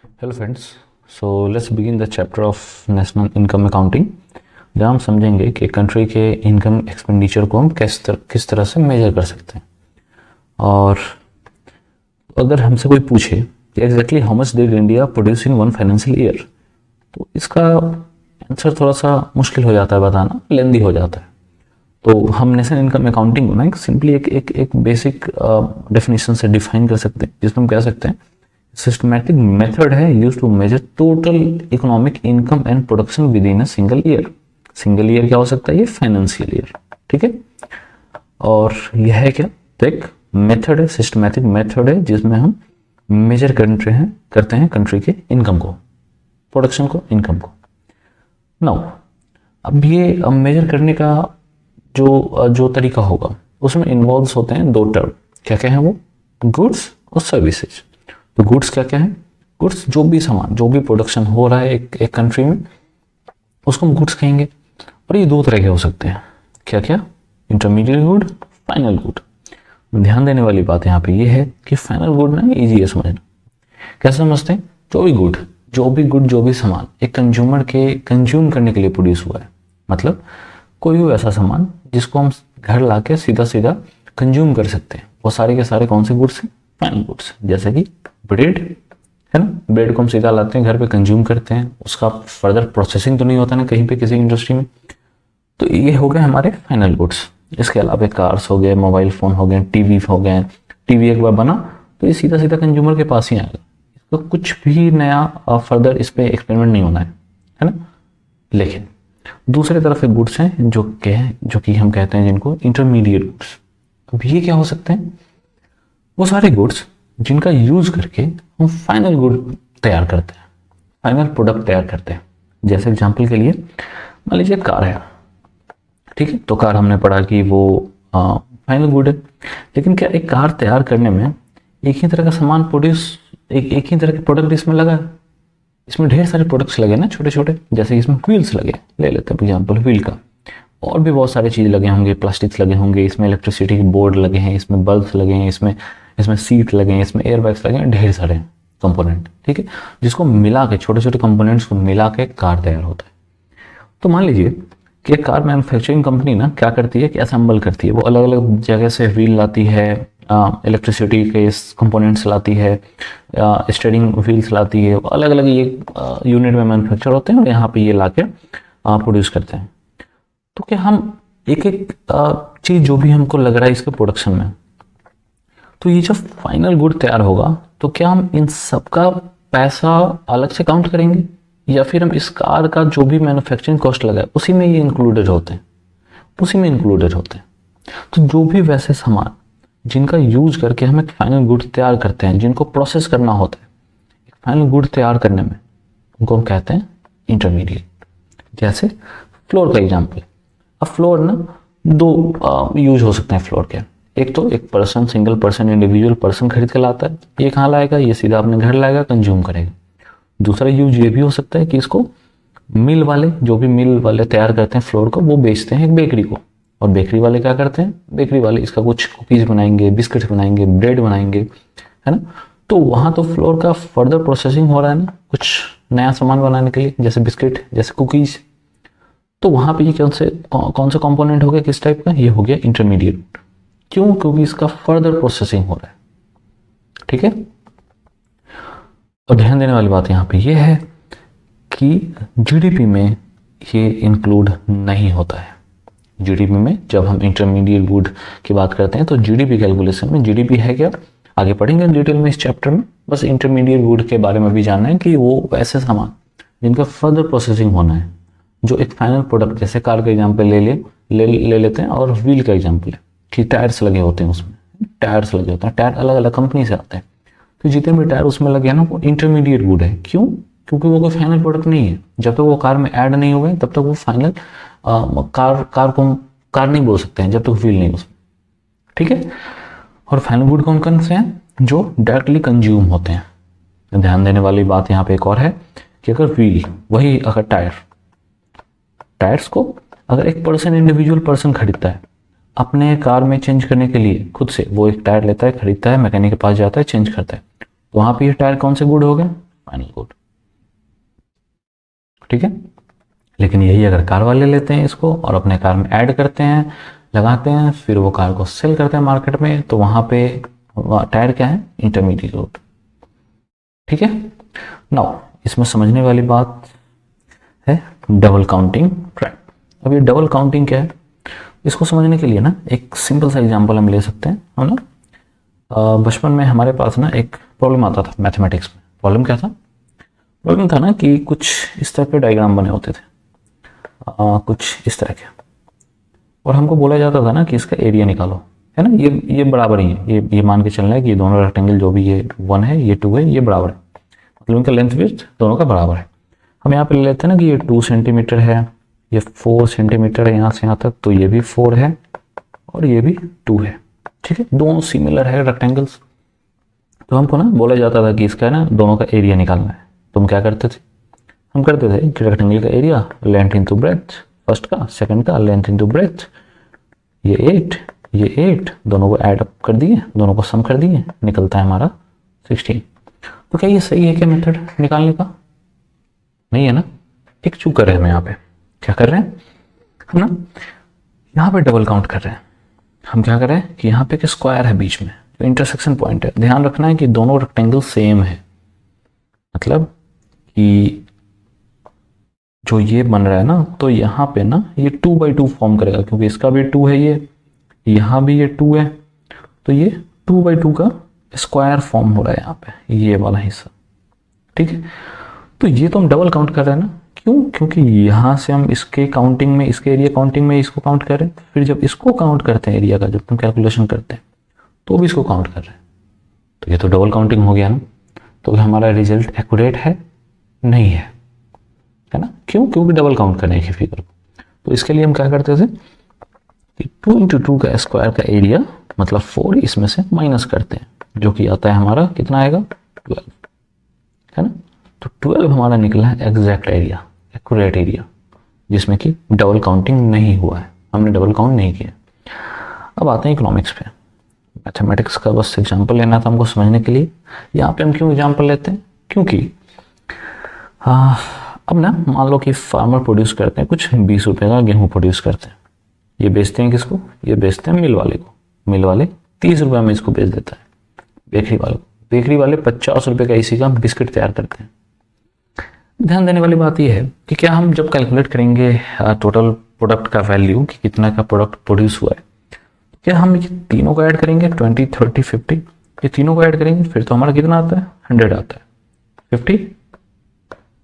Hello friends. So let's begin the chapter of national income accounting, जहाँ हम समझेंगे कि कंट्री के इनकम एक्सपेंडिचर को हम किस तरह से मेजर कर सकते हैं। और अगर हमसे कोई पूछे कि exactly how much did India produce in one financial year, तो इसका आंसर थोड़ा सा मुश्किल हो जाता है बताना, लेंदी हो जाता है। तो हम नेशनल इनकम अकाउंटिंग को ना सिंपली एक बेसिक डेफिनेशन से डिफाइन कर सकते हैं, जिसमें हम कह सकते हैं सिस्टमैटिक मेथड है use to measure total economic income and production within a single year. Single year क्या हो सकता है? ये फाइनेंशियल ईयर, ठीक है। और यह है क्या? तो एक मेथड है, सिस्टमैटिक मेथड है, जिसमें हम मेजर करते हैं कंट्री के इनकम को, प्रोडक्शन को, इनकम को। नाउ अब ये मेजर करने का जो तरीका होगा उसमें इन्वॉल्व होते हैं दो टर्म। क्या क्या है वो? गुड्स और सर्विसेज। तो गुड्स क्या क्या है? गुड्स जो भी सामान, जो भी प्रोडक्शन हो रहा है एक कंट्री में, उसको हम गुड्स कहेंगे। और ये दो तरह के हो सकते हैं। क्या क्या? Intermediate good, final good. ध्यान देने वाली बात यहाँ पे ये है कि फाइनल गुड ना इजी है समझना। कैसे समझते हैं? जो भी सामान एक कंज्यूमर के कंज्यूम करने के लिए प्रोड्यूस हुआ है, मतलब कोई भी ऐसा सामान जिसको हम घर लाके सीधा सीधा कंज्यूम कर सकते हैं, वो सारे के सारे कौन से गुड्स हैं? Final goods. जैसे कि ब्रेड है ना, ब्रेड को हम सीधा लाते हैं घर पे कंज्यूम करते हैं, उसका फर्दर प्रोसेसिंग तो नहीं होता ना कहीं पे किसी इंडस्ट्री में। तो ये हो गए हमारे फाइनल गुड्स। इसके अलावा कार्स हो गए, मोबाइल फोन हो गए, टीवी हो गए। टीवी एक बार बना तो ये सीधा सीधा कंज्यूमर के पास ही आएगा, इसको कुछ भी नया फर्दर इस पर एक्सपेरिमेंट नहीं होना है ना। लेकिन दूसरे तरफ एक गुड्स हैं जो कि हम कहते हैं जिनको इंटरमीडिएट गुड्स। अब ये क्या हो सकते हैं? वो सारे गुड्स जिनका यूज करके हम फाइनल गुड तैयार करते हैं, फाइनल प्रोडक्ट तैयार करते हैं। जैसे एग्जांपल के लिए मान लीजिए कार है, ठीक है। तो कार हमने पढ़ा कि वो फाइनल गुड है। लेकिन क्या एक कार तैयार करने में एक ही तरह का सामान प्रोड्यूस, एक ही तरह के प्रोडक्ट इसमें लगा है? इसमें ढेर सारे प्रोडक्ट्स लगे ना, छोटे छोटे। जैसे इसमें व्हील्स लगे, ले लेते हैं एग्जाम्पल व्हील का। और भी बहुत सारी चीज़ लगे होंगे, प्लास्टिक्स लगे होंगे, इसमें इलेक्ट्रिसिटी के बोर्ड लगे हैं, इसमें बल्ब्स लगे हैं, इसमें सीट लगे हैं, इसमें एयरबैग्स लगे हैं, ढेर सारे कंपोनेंट, ठीक है। जिसको मिला के, छोटे छोटे कंपोनेंट्स को मिला के कार तैयार होता है। तो मान लीजिए कि एक कार मैन्युफैक्चरिंग कंपनी ना क्या करती है कि असेंबल करती है, वो अलग अलग जगह से व्हील लाती है, इलेक्ट्रिसिटी के कंपोनेंट्स लाती है, स्टीयरिंग व्हील्स लाती है, अलग अलग ये यूनिट में मैन्युफैक्चर होते हैं और यहाँ पे ये ला के प्रोड्यूस करते हैं। तो क्या हम एक एक चीज़ जो भी हमको लग रहा है इसके प्रोडक्शन में, तो ये जब फाइनल गुड तैयार होगा तो क्या हम इन सब का पैसा अलग से काउंट करेंगे, या फिर हम इस कार का जो भी मैन्युफैक्चरिंग कॉस्ट लगा है उसी में ये इंक्लूडेड होते हैं, तो जो भी वैसे सामान जिनका यूज करके हम एक फाइनल गुड तैयार करते हैं, जिनको प्रोसेस करना होता है एक फाइनल गुड तैयार करने में, उनको हम कहते हैं इंटरमीडिएट। जैसे फ्लोर का एग्जाम्पल। अब फ्लोर ना दो यूज हो सकते हैं फ्लोर के। एक तो एक person, single person, individual person खरीद के लाता है, ये कहाँ लाएगा? ये सीधा अपने घर लाएगा, कंज्यूम करेगा। दूसरा यूज ये भी हो सकता है कि इसको मिल वाले, जो भी मिल वाले तैयार करते हैं फ्लोर को, वो बेचते हैं एक बेकरी को। और बेकरी वाले क्या करते हैं? बेकरी वाले इसका कुछ कुकीज बनाएंगे, बिस्किट बनाएंगे, ब्रेड बनाएंगे, है ना। तो वहाँ तो फ्लोर का फर्दर प्रोसेसिंग हो रहा है ना, कुछ नया सामान बनाने के लिए, जैसे बिस्किट, जैसे कुकीज। तो वहाँ पे ये कौन सा कंपोनेंट हो गया, किस टाइप का? ये हो गया इंटरमीडिएट। क्यों? क्योंकि इसका फर्दर प्रोसेसिंग हो रहा है, ठीक है। और ध्यान देने वाली बात यहाँ पे ये है कि जीडीपी में ये इंक्लूड नहीं होता है। जीडीपी में जब हम इंटरमीडिएट गुड की बात करते हैं तो जीडीपी कैलकुलेशन में जीडीपी है क्या, आगे पढ़ेंगे डिटेल में इस चैप्टर में। बस इंटरमीडिएट गुड के बारे में भी जानना है कि वो ऐसे सामान जिनका फर्दर प्रोसेसिंग होना है, जो एक फाइनल प्रोडक्ट, जैसे कार का एग्जाम्पल ले लेते हैं, और व्हील का एग्जाम्पल है कि टायर्स लगे होते हैं, उसमें टायर्स लगे होते हैं, टायर अलग अलग कंपनी से आते हैं। तो जितने भी टायर उसमें लगे हैं ना, वो इंटरमीडिएट गुड है। क्यों? क्योंकि वो कोई फाइनल प्रोडक्ट नहीं है। जब तक वो कार में ऐड नहीं हो गए तब तक वो फाइनल कार को कार नहीं बोल सकते हैं, जब तक व्हील नहीं उसमें, ठीक है। और फाइनल गुड कौन कौन से हैं? जो डायरेक्टली कंज्यूम होते हैं। ध्यान देने वाली बात यहाँ पे एक और है कि अगर व्हील, वही अगर टायर्स को अगर एक पर्सन, इंडिविजुअल पर्सन खरीदता है अपने कार में चेंज करने के लिए, खुद से वो एक टायर लेता है, खरीदता है, मैकेनिक के पास जाता है, चेंज करता है, तो वहाँ पे ये टायर कौन से गुड हो गए? फाइनल गुड, ठीक है। लेकिन यही अगर कार वाले लेते हैं इसको और अपने कार में ऐड करते हैं, लगाते हैं, फिर वो कार को सेल करते हैं मार्केट में, तो वहां पे टायर क्या है, इंटरमीडिएट गुड, ठीक है। नाउ इसमें समझने वाली बात है डबल काउंटिंग ट्रैप। अब ये डबल काउंटिंग क्या है, इसको समझने के लिए ना एक सिंपल सा एग्जांपल हम ले सकते हैं। हम ना बचपन में हमारे पास ना एक प्रॉब्लम आता था मैथमेटिक्स में। प्रॉब्लम क्या था, प्रॉब्लम था ना कि कुछ इस तरह के डायग्राम बने होते थे, कुछ इस तरह के, और हमको बोला जाता था ना कि इसका एरिया निकालो, है ना। ये बराबर ही है, ये मान के चलना है कि ये दोनों रेक्टेंगल जो भी, ये 1 है ये 2 है, ये बराबर है, मतलब इनका लेंथ विड्थ दोनों का बराबर है। हम यहाँ पे ले लेते हैं ना कि ये 2 सेंटीमीटर है, ये 4 सेंटीमीटर है यहाँ से यहाँ तक, तो ये भी 4 है और ये भी 2 है, ठीक है। दोनों सिमिलर है रेक्टेंगल्स। तो हमको ना बोला जाता था कि इसका ना दोनों का एरिया निकालना है। तो हम क्या करते थे, हम करते थे कि रेक्टेंगल का area length into breadth, first का, सेकंड का लेंथ इंटू ब्रेथ, ये 8 ये 8, दोनों को ऐड अप कर दिए, दोनों को सम कर दिए, निकलता है हमारा 16। तो क्या ये सही है क्या मेथड निकालने का? नहीं है ना। एक चूक कर रहे हैं हम यहाँ पे, क्या कर रहे हैं हम ना, यहाँ पे डबल काउंट कर रहे हैं। हम क्या कर रहे हैं कि यहाँ पे एक स्क्वायर है बीच में, जो इंटरसेक्शन पॉइंट है। ध्यान रखना है कि दोनों रेक्टेंगल सेम है, मतलब कि जो ये बन रहा है ना, तो यहाँ पे ना ये 2/2 फॉर्म करेगा, क्योंकि इसका भी 2 है, ये यहाँ भी ये 2 है, तो ये 2/2 का स्क्वायर फॉर्म हो रहा है यहाँ पे, ये वाला हिस्सा, ठीक है। तो ये तो हम डबल काउंट कर रहे हैं ना, क्यों? क्योंकि यहाँ से हम इसके काउंटिंग में, इसके एरिया काउंटिंग में इसको काउंट कर रहे हैं, फिर जब इसको काउंट करते हैं एरिया का, जब तुम कैलकुलेशन करते हैं तो भी इसको काउंट कर रहे हैं, तो ये तो डबल काउंटिंग हो गया ना। तो हमारा रिजल्ट एक्यूरेट है? नहीं है ना। क्यों? क्योंकि डबल काउंट करने की फिगर को। तो इसके लिए हम क्या करते थे कि 2 × 2 का स्क्वायर का एरिया मतलब 4, इसमें से माइनस करते हैं, जो कि आता है हमारा कितना आएगा, 12, है ना। तो 12 हमारा निकला है एग्जैक्ट एरिया, एक्यूरेट एरिया, जिसमें कि डबल काउंटिंग नहीं हुआ है, हमने डबल काउंट नहीं किया। अब आते हैं इकोनॉमिक्स पे। मैथमेटिक्स का बस एग्जाम्पल लेना था हमको समझने के लिए। यहाँ पे हम क्यों एग्जाम्पल लेते हैं, क्योंकि अब ना मान लो कि फार्मर प्रोड्यूस करते हैं कुछ 20 रुपए का गेहूं प्रोड्यूस करते हैं, ये बेचते हैं किसको, ये बेचते हैं मिल वाले को, मिल वाले 30 रुपये में इसको बेच देता है बेकरी वाले को, बेकरी वाले 50 रुपये का इसी का बिस्किट तैयार करते हैं। ध्यान देने वाली बात यह है कि क्या हम जब कैलकुलेट करेंगे टोटल प्रोडक्ट का वैल्यू कि कितना का प्रोडक्ट प्रोड्यूस हुआ है, क्या हम ये तीनों को ऐड करेंगे 20, 30, 50, ये तीनों को ऐड करेंगे, फिर तो हमारा कितना आता है, 100 आता है, 50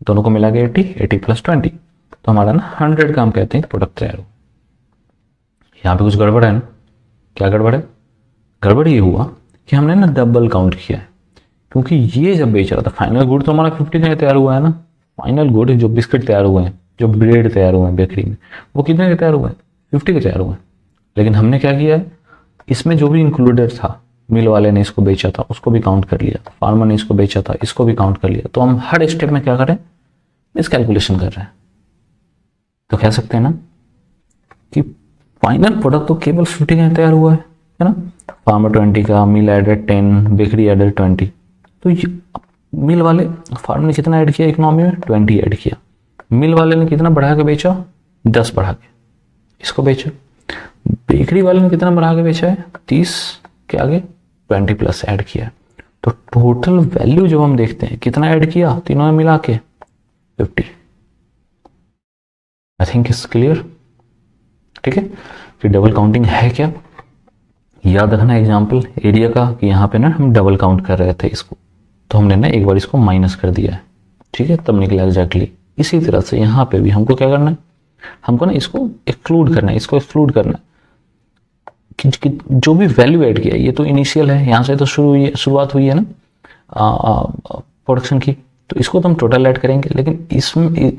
दोनों को मिला के 80, 80 + 20, तो हमारा ना 100 का हम कहते हैं प्रोडक्ट तैयार हो। यहाँ पे कुछ गड़बड़ है ना, क्या गड़बड़ है? गड़बड़ ये हुआ कि हमने ना डबल काउंट किया है, क्योंकि ये जब बेच रहा था फाइनल गुड तो हमारा 50 का तैयार हुआ है ना। फाइनल गुड जो बिस्किट तैयार हुए हैं, जो ब्रेड तैयार हुए हैं बेकरी में, वो कितने के तैयार हुए हैं, 50 के तैयार हुए हैं। लेकिन हमने क्या किया है, इसमें जो भी इंक्लूडेड था, मिल वाले ने इसको बेचा था उसको भी काउंट कर लिया, फार्मर ने इसको बेचा था इसको भी काउंट कर लिया। तो हम हर स्टेप में क्या करें, इस कैलकुलेशन कर रहे हैं। तो कह सकते हैं ना कि फाइनल प्रोडक्ट तो केवल 50 का तैयार हुआ है ना। फार्मर 20 का, मिल एडेड 10, बेकरी एडेड 20। तो ये मिल वाले, फार्मर ने कितना ऐड किया इकोनॉमी में, 20 ऐड किया। मिल वाले ने कितना बढ़ा के बेचा, 10 बढ़ा के इसको बेचा। बेकरी वाले ने कितना बढ़ा के बेचा है, 30 के आगे 20 प्लस ऐड किया। तो टोटल वैल्यू जब हम देखते हैं कितना ऐड किया तीनों में मिला के, 50। आई थिंक इट्स क्लियर, ठीक है। फिर डबल काउंटिंग है क्या, याद रखना एग्जाम्पल एरिया का कि यहाँ पे ना हम डबल काउंट कर रहे थे इसको, तो हमने ना एक बार इसको माइनस कर दिया है, ठीक है, तब निकला एग्जैक्टली। इसी तरह से यहाँ पे भी हमको क्या करना है, हमको ना इसको एक्सक्लूड करना है, इसको एक्सक्लूड करना है कि जो भी वैल्यू ऐड किया, ये तो इनिशियल है, यहाँ से तो शुरुआत हुई है ना प्रोडक्शन की, तो इसको तो हम टोटल ऐड करेंगे। लेकिन इसमें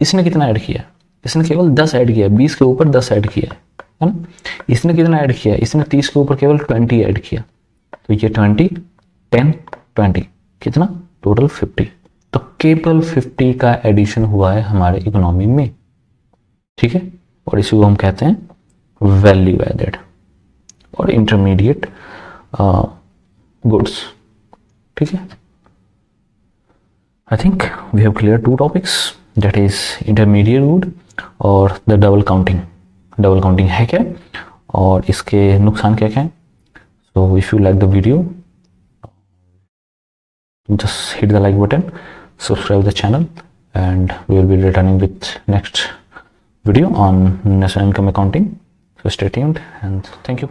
इसने कितना ऐड किया, इसने केवल 10 ऐड किया, 20 के ऊपर 10 ऐड किया है ना। इसने कितना ऐड किया, इसने 30 के ऊपर केवल 20 ऐड किया, तो ये 20, 10, 20 कितना, टोटल 50। तो केवल 50 का एडिशन हुआ है हमारे इकोनॉमी में, ठीक है। और इसी को हम कहते हैं वैल्यू एडेड और इंटरमीडिएट गुड्स, ठीक है। I think we have cleared two topics, that is intermediate good और the double counting. Double counting है क्या और इसके नुकसान क्या क्या हैं. So if you like the video, just hit the like button, subscribe the channel, and we will be returning with next video on national income accounting. So stay tuned and thank you.